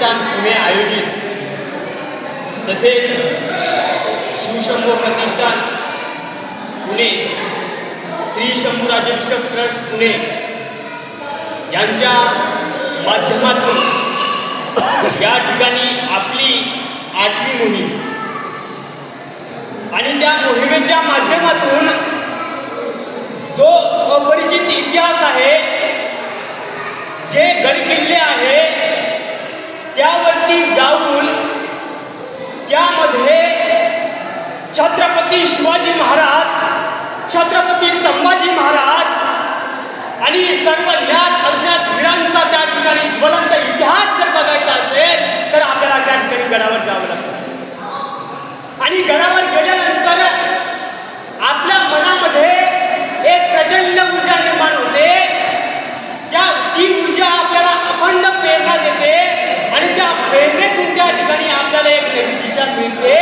प्रतिष्ठान पुणे आयोजित तसेच शिवशंभो प्रतिष्ठान पुणे, श्री शंभूराजाभिषेक ट्रस्ट पुणे यांच्या माध्यमातून या ठिकाणी आपली 8वी मोहीम आणि त्या मोहिमेच्या माध्यमातून जो अपरिचित इतिहास आहे, जे गडकिल्ले आहे त्यावरती जाऊन त्यामध्ये छत्रपती शिवाजी महाराज, छत्रपती संभाजी महाराज आणि सर्व ज्ञात अज्ञात वीरांचा त्या ठिकाणी ज्वलंत इतिहास जर बघायचा असेल तर आपल्याला त्या ठिकाणी गडावर जावं लागतं आणि गडावर गेल्यानंतर आपल्या मनामध्ये एक प्रचंड ऊर्जा निर्माण होते. ती ऊर्जा आपल्याला अखंड प्रेरणा देते आणि त्या प्रेरणेतून त्या ठिकाणी आपल्याला एक नवी दिशा मिळते